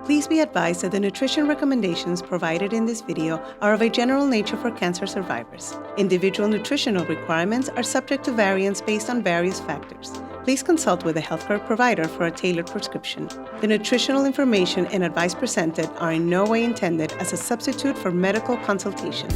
Please be advised that the nutrition recommendations provided in this video are of a general nature for cancer survivors. Individual nutritional requirements are subject to variance based on various factors. Please consult with a healthcare provider for a tailored prescription. The nutritional information and advice presented are in no way intended as a substitute for medical consultation.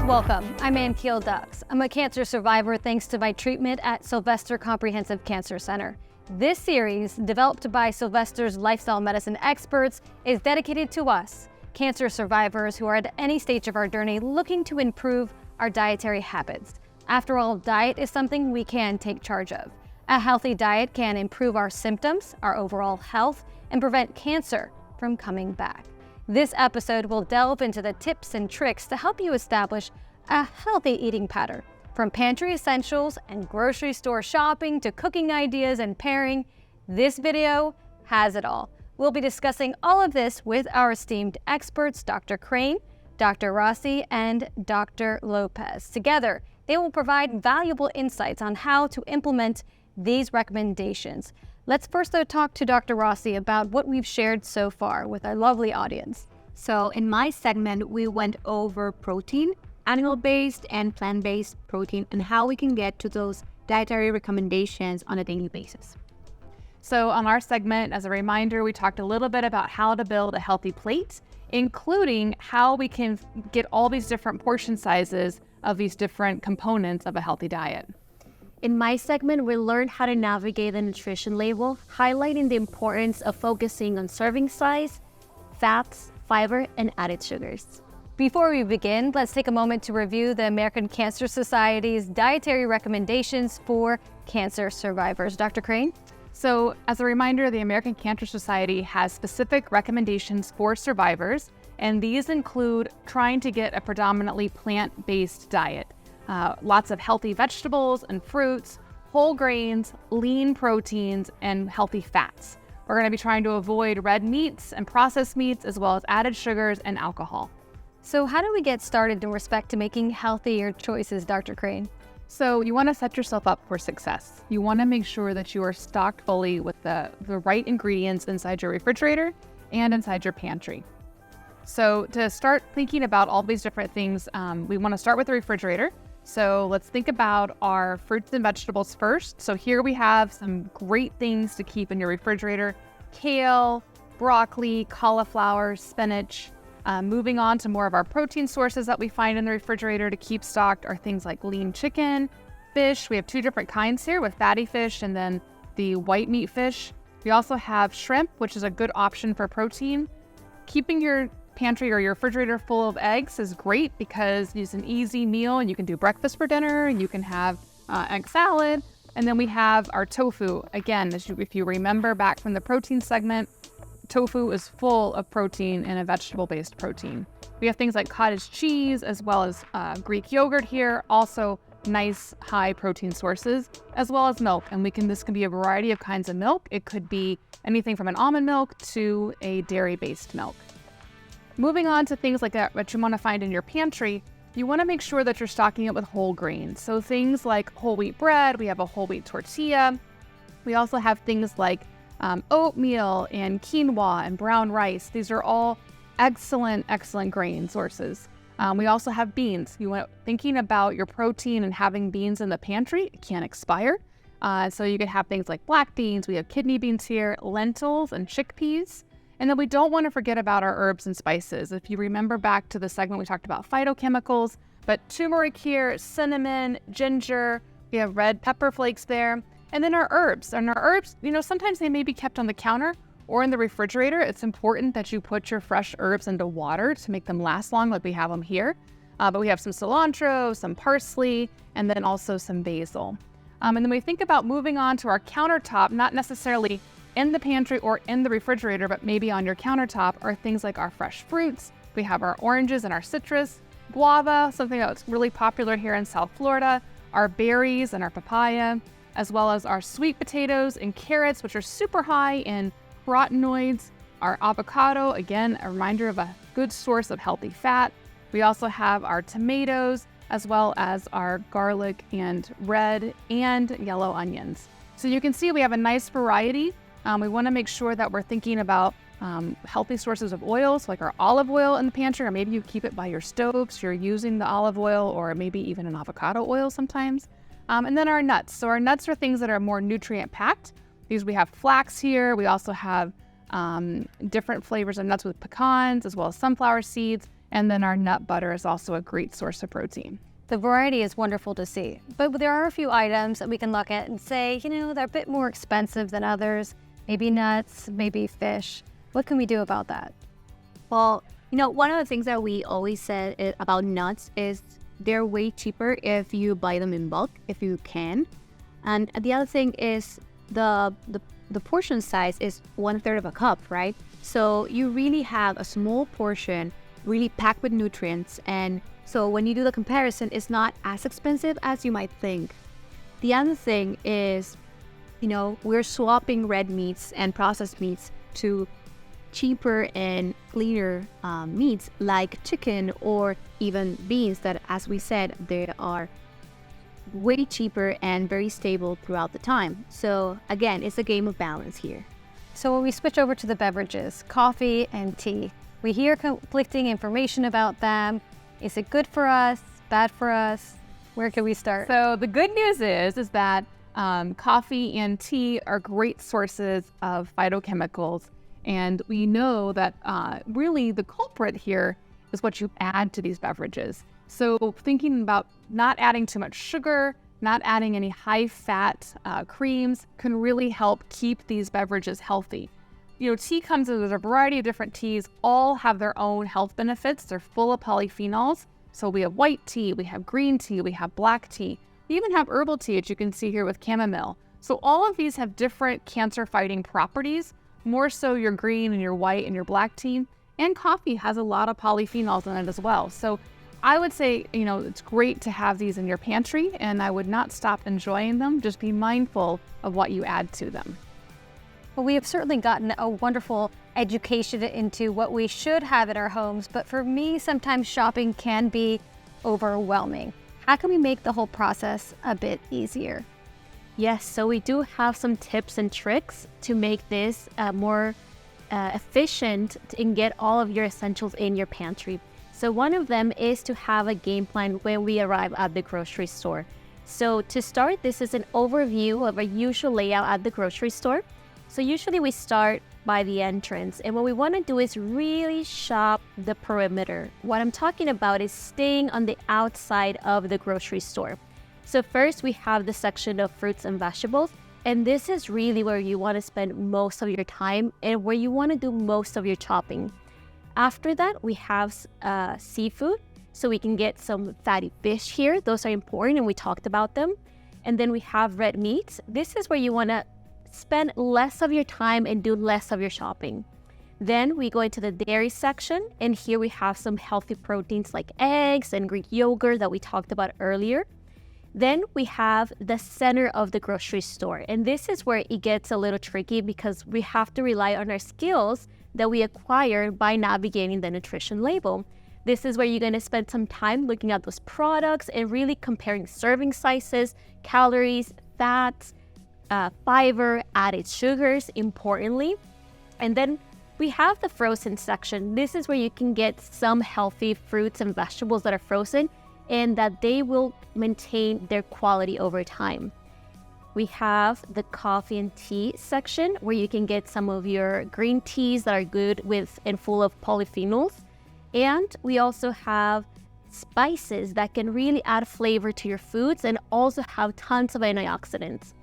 Welcome, I'm Ankiel Dux. I'm a cancer survivor thanks to my treatment at Sylvester Comprehensive Cancer Center. This series, developed by Sylvester's lifestyle medicine experts, is dedicated to us, cancer survivors who are at any stage of our journey looking to improve our dietary habits. After all, diet is something we can take charge of. A healthy diet can improve our symptoms, our overall health, and prevent cancer from coming back. This episode will delve into the tips and tricks to help you establish a healthy eating pattern. From pantry essentials and grocery store shopping to cooking ideas and pairing, this video has it all. We'll be discussing all of this with our esteemed experts, Dr. Crane, Dr. Rossi, and Dr. Lopez. Together, they will provide valuable insights on how to implement these recommendations. Let's first talk to Dr. Rossi about what we've shared so far with our lovely audience. So in my segment, we went over protein, animal-based and plant-based protein, and how we can get to those dietary recommendations on a daily basis. So on our segment, as a reminder, we talked a little bit about how to build a healthy plate, including how we can get all these different portion sizes of these different components of a healthy diet. In my segment, we learned how to navigate the nutrition label, highlighting the importance of focusing on serving size, fats, fiber, and added sugars. Before we begin, let's take a moment to review the American Cancer Society's dietary recommendations for cancer survivors. Dr. Crane? So as a reminder, the American Cancer Society has specific recommendations for survivors, and these include trying to get a predominantly plant-based diet. Lots of healthy vegetables and fruits, whole grains, lean proteins, and healthy fats. We're going to be trying to avoid red meats and processed meats, as well as added sugars and alcohol. So how do we get started in respect to making healthier choices, Dr. Crane? So you want to set yourself up for success. You want to make sure that you are stocked fully with the right ingredients inside your refrigerator and inside your pantry. So to start thinking about all these different things, we want to start with the refrigerator. So let's think about our fruits and vegetables first. So here we have some great things to keep in your refrigerator: kale, broccoli, cauliflower, spinach. Moving on to more of our protein sources that we find in the refrigerator to keep stocked are things like lean chicken, fish. We have two different kinds here with fatty fish and then the white meat fish. We also have shrimp, which is a good option for protein. Keeping your pantry or your refrigerator full of eggs is great because it's an easy meal and you can do breakfast for dinner and you can have egg salad. And then we have our tofu. Again, if you remember back from the protein segment, tofu is full of protein and a vegetable-based protein. We have things like cottage cheese as well as Greek yogurt here, also nice high protein sources, as well as milk. And this can be a variety of kinds of milk. It could be anything from an almond milk to a dairy-based milk. Moving on to things like that, what you want to find in your pantry, you want to make sure that you're stocking it with whole grains. So things like whole wheat bread, we have a whole wheat tortilla. We also have things like oatmeal and quinoa and brown rice. These are all excellent grain sources. We also have beans. Thinking about your protein and having beans in the pantry, it can't expire. So you can have things like black beans. We have kidney beans here, lentils and chickpeas. And then we don't want to forget about our herbs and spices. If you remember back to the segment, we talked about phytochemicals, but turmeric here, cinnamon, ginger, we have red pepper flakes there. And then our herbs. And our herbs, sometimes they may be kept on the counter or in the refrigerator. It's important that you put your fresh herbs into water to make them last long, like we have them here. But we have some cilantro, some parsley, and then also some basil. And then we think about moving on to our countertop, not necessarily in the pantry or in the refrigerator, but maybe on your countertop, are things like our fresh fruits. We have our oranges and our citrus, guava, something that's really popular here in South Florida, our berries and our papaya, as well as our sweet potatoes and carrots, which are super high in carotenoids, our avocado, again, a reminder of a good source of healthy fat. We also have our tomatoes, as well as our garlic and red and yellow onions. So you can see we have a nice variety. We want to make sure that we're thinking about healthy sources of oils, like our olive oil in the pantry, or maybe you keep it by your stove, so you're using the olive oil, or maybe even an avocado oil sometimes. And then our nuts. So our nuts are things that are more nutrient packed. We have flax here. We also have different flavors of nuts with pecans, as well as sunflower seeds. And then our nut butter is also a great source of protein. The variety is wonderful to see, but there are a few items that we can look at and say, they're a bit more expensive than others. Maybe nuts, maybe fish. What can we do about that? Well, one of the things that we always said about nuts is they're way cheaper if you buy them in bulk, if you can. And the other thing is the portion size is 1/3 of a cup, right? So you really have a small portion really packed with nutrients. And so when you do the comparison, it's not as expensive as you might think. The other thing is, we're swapping red meats and processed meats to cheaper and cleaner meats like chicken or even beans that, as we said, they are way cheaper and very stable throughout the time. So again, it's a game of balance here. So when we switch over to the beverages, coffee and tea, we hear conflicting information about them. Is it good for us, bad for us? Where can we start? So the good news is that coffee and tea are great sources of phytochemicals. And we know that really the culprit here is what you add to these beverages. So thinking about not adding too much sugar, not adding any high-fat creams can really help keep these beverages healthy. Tea comes in, there's a variety of different teas, all have their own health benefits. They're full of polyphenols. So we have white tea, we have green tea, we have black tea. We even have herbal tea, as you can see here with chamomile. So all of these have different cancer-fighting properties, more so your green and your white and your black tea. And coffee has a lot of polyphenols in it as well. So I would say, it's great to have these in your pantry, and I would not stop enjoying them. Just be mindful of what you add to them. Well, we have certainly gotten a wonderful education into what we should have in our homes, but for me, sometimes shopping can be overwhelming. How can we make the whole process a bit easier? Yes, so we do have some tips and tricks to make this more efficient and get all of your essentials in your pantry. So one of them is to have a game plan when we arrive at the grocery store. So to start, this is an overview of a usual layout at the grocery store. So usually we start by the entrance, and what we want to do is really shop the perimeter. What I'm talking about is staying on the outside of the grocery store. So first we have the section of fruits and vegetables, and this is really where you want to spend most of your time and where you want to do most of your shopping. After that, we have seafood, so we can get some fatty fish here. Those are important, and we talked about them. And then we have red meats. This is where you want to spend less of your time and do less of your shopping. Then we go into the dairy section, and here we have some healthy proteins like eggs and Greek yogurt that we talked about earlier. Then we have the center of the grocery store, and this is where it gets a little tricky because we have to rely on our skills that we acquired by navigating the nutrition label. This is where you're going to spend some time looking at those products and really comparing serving sizes, calories, fats, fiber, added sugars, importantly. And then we have the frozen section. This is where you can get some healthy fruits and vegetables that are frozen and that they will maintain their quality over time. We have the coffee and tea section where you can get some of your green teas that are good with and full of polyphenols. And we also have spices that can really add flavor to your foods and also have tons of antioxidants.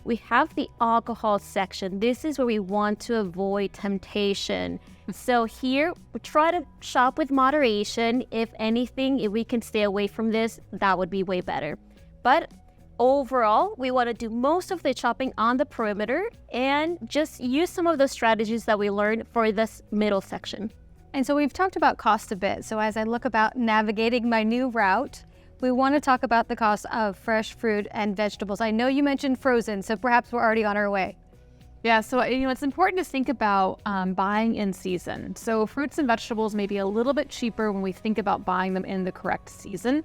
We have the alcohol section. This is where we want to avoid temptation. So here, we try to shop with moderation. If anything, if we can stay away from this, that would be way better. But overall, we want to do most of the shopping on the perimeter and just use some of those strategies that we learned for this middle section. And so we've talked about cost a bit. So as I look about navigating my new route, we want to talk about the cost of fresh fruit and vegetables. I know you mentioned frozen, so perhaps we're already on our way. Yeah, so it's important to think about buying in season. So fruits and vegetables may be a little bit cheaper when we think about buying them in the correct season.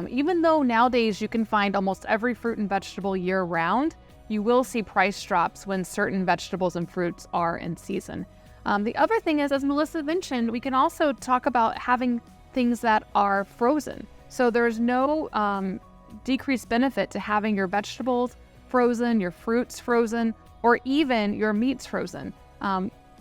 Even though nowadays you can find almost every fruit and vegetable year round, you will see price drops when certain vegetables and fruits are in season. The other thing is, as Melissa mentioned, we can also talk about having things that are frozen. So there's no decreased benefit to having your vegetables frozen, your fruits frozen, or even your meats frozen.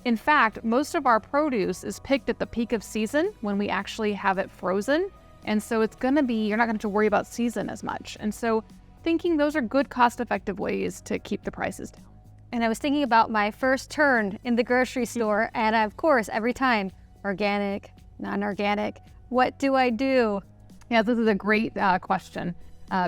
In fact, most of our produce is picked at the peak of season when we actually have it frozen. And so it's going to be, you're not going to have to worry about season as much. And so thinking those are good cost-effective ways to keep the prices down. And I was thinking about my first turn in the grocery store, and of course, every time, organic, non-organic, what do I do? Yeah, this is a great question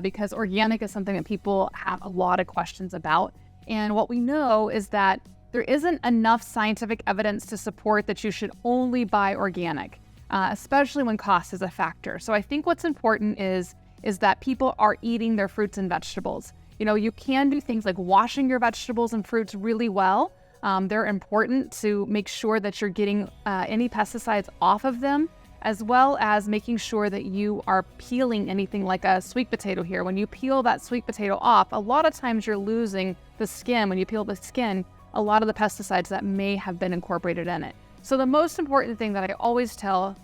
because organic is something that people have a lot of questions about. And what we know is that there isn't enough scientific evidence to support that you should only buy organic, especially when cost is a factor. So I think what's important is that people are eating their fruits and vegetables. You know, you can do things like washing your vegetables and fruits really well. They're important to make sure that you're getting any pesticides off of them, as well as making sure that you are peeling anything like a sweet potato here. When you peel that sweet potato off, a lot of times you're losing the skin. When you peel the skin, a lot of the pesticides that may have been incorporated in it. So the most important thing that I always tell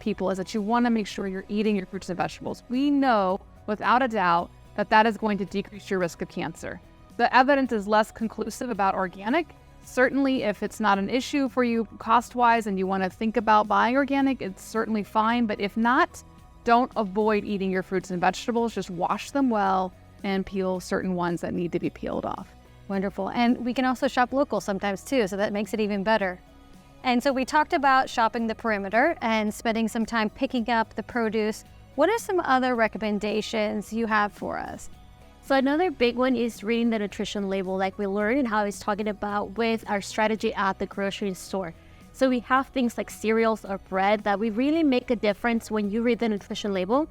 people is that you want to make sure you're eating your fruits and vegetables. We know without a doubt that is going to decrease your risk of cancer. The evidence is less conclusive about organic. Certainly, if it's not an issue for you cost-wise and you want to think about buying organic, it's certainly fine. But if not, don't avoid eating your fruits and vegetables. Just wash them well and peel certain ones that need to be peeled off. Wonderful. And we can also shop local sometimes too, so that makes it even better. And so we talked about shopping the perimeter and spending some time picking up the produce. What are some other recommendations you have for us? So another big one is reading the nutrition label, like we learned and how I was talking about with our strategy at the grocery store. So we have things like cereals or bread that we really make a difference when you read the nutrition label.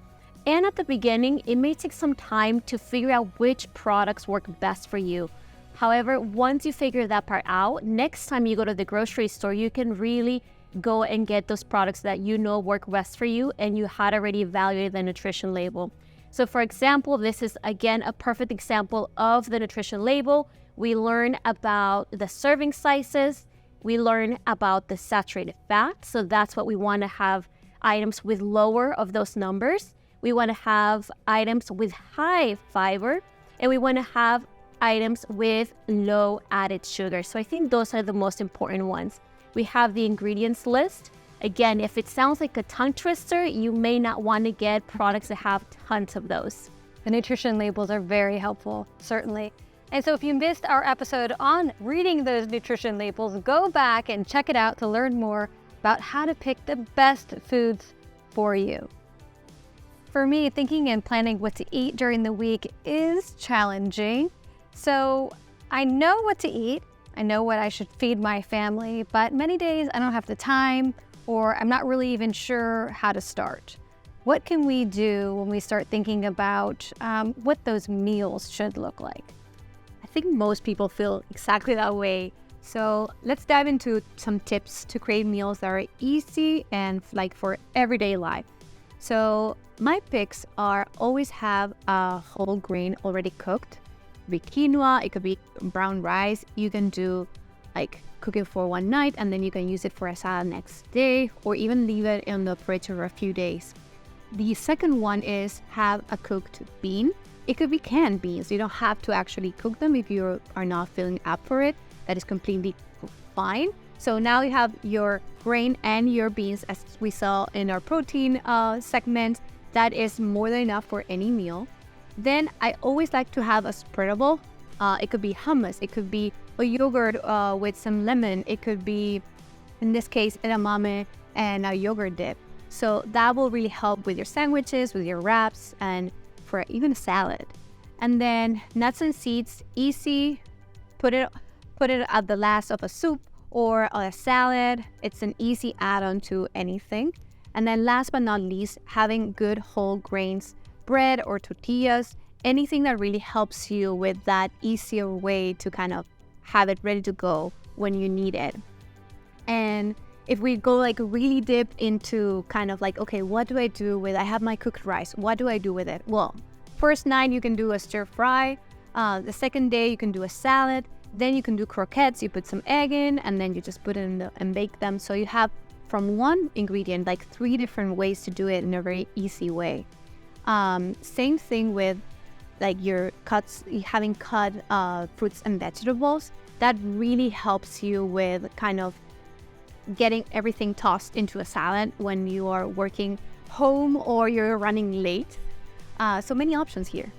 And at the beginning, it may take some time to figure out which products work best for you. However, once you figure that part out, next time you go to the grocery store, you can really go and get those products that you know work best for you and you had already evaluated the nutrition label. So for example, this is again a perfect example of the nutrition label. We learn about the serving sizes. We learn about the saturated fat. So that's what we want to have, items with lower of those numbers. We want to have items with high fiber, and we want to have items with low added sugar. So I think those are the most important ones. We have the ingredients list. Again, if it sounds like a tongue twister, you may not want to get products that have tons of those. The nutrition labels are very helpful, certainly. And so if you missed our episode on reading those nutrition labels, go back and check it out to learn more about how to pick the best foods for you. For me, thinking and planning what to eat during the week is challenging. So I know what to eat. I know what I should feed my family, but many days I don't have the time, or I'm not really even sure how to start. What can we do when we start thinking about what those meals should look like? I think most people feel exactly that way. So let's dive into some tips to create meals that are easy and like for everyday life. So my picks are always have a whole grain already cooked. It could be quinoa, it could be brown rice. You can do like cook it for one night and then you can use it for a salad next day, or even leave it in the fridge for a few days. The second one is have a cooked bean. It could be canned beans. You don't have to actually cook them if you are not feeling up for it. That is completely fine. So now you have your grain and your beans, as we saw in our protein segment. That is more than enough for any meal. Then I always like to have a spreadable. It could be hummus. It could be a yogurt with some lemon. It could be, in this case, edamame and a yogurt dip. So that will really help with your sandwiches, with your wraps, and for even a salad. And then nuts and seeds, easy. Put it at the last of a soup or a salad. It's an easy add-on to anything. And then last but not least, having good whole grains, bread or tortillas, anything that really helps you with that easier way to kind of have it ready to go when you need it. And if we go like really deep into kind of like, okay, what do I do with, I have my cooked rice, what do I do with it? Well, first night you can do a stir fry. The second day you can do a salad. Then you can do croquettes. You put some egg in, and then you just put it in and bake them. So you have from one ingredient like 3 different ways to do it in a very easy way. Same thing with like your cuts, having cut fruits and vegetables. That really helps you with kind of getting everything tossed into a salad when you are working home or you're running late. So many options here.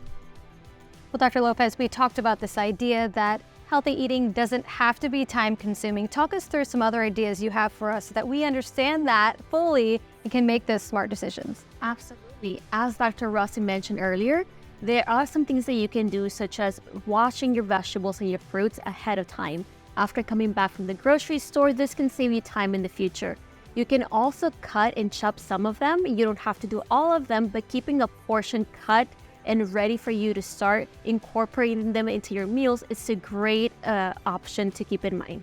Well, Dr. Lopez, we talked about this idea that healthy eating doesn't have to be time consuming. Talk us through some other ideas you have for us so that we understand that fully and can make those smart decisions. Absolutely. As Dr. Rossi mentioned earlier, there are some things that you can do, such as washing your vegetables and your fruits ahead of time. After coming back from the grocery store, this can save you time in the future. You can also cut and chop some of them. You don't have to do all of them, but keeping a portion cut and ready for you to start incorporating them into your meals is a great option to keep in mind.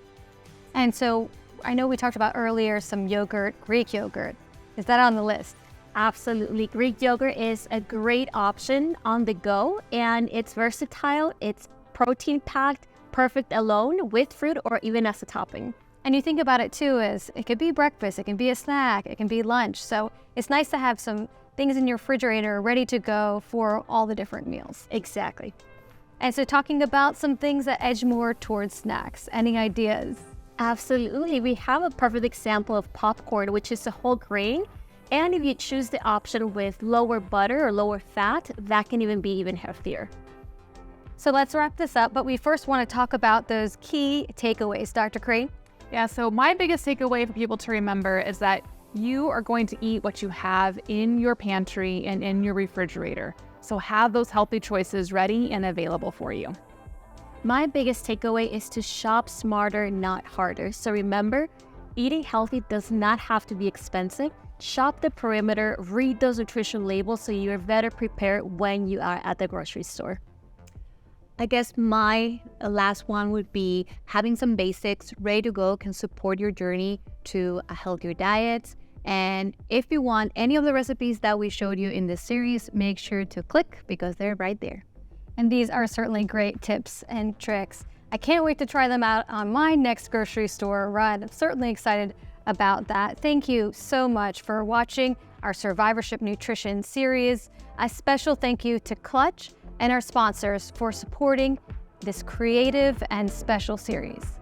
And so I know we talked about earlier some yogurt, Greek yogurt. Is that on the list? Absolutely. Greek yogurt is a great option on the go, and it's versatile, it's protein packed, perfect alone, with fruit, or even as a topping. And you think about it too as it could be breakfast, it can be a snack, it can be lunch. So it's nice to have some things in your refrigerator ready to go for all the different meals. Exactly. And so talking about some things that edge more towards snacks, any ideas? Absolutely. We have a perfect example of popcorn, which is a whole grain. And if you choose the option with lower butter or lower fat, that can even be even healthier. So let's wrap this up, but we first want to talk about those key takeaways. Dr. Crane? Yeah, so my biggest takeaway for people to remember is that you are going to eat what you have in your pantry and in your refrigerator. So have those healthy choices ready and available for you. My biggest takeaway is to shop smarter, not harder. So remember, eating healthy does not have to be expensive. Shop the perimeter, read those nutrition labels so you're better prepared when you are at the grocery store. I guess my last one would be having some basics ready to go can support your journey to a healthier diet. And if you want any of the recipes that we showed you in this series, make sure to click because they're right there. And these are certainly great tips and tricks. I can't wait to try them out on my next grocery store run. I'm certainly excited about that. Thank you so much for watching our Survivorship Nutrition series. A special thank you to Clutch and our sponsors for supporting this creative and special series.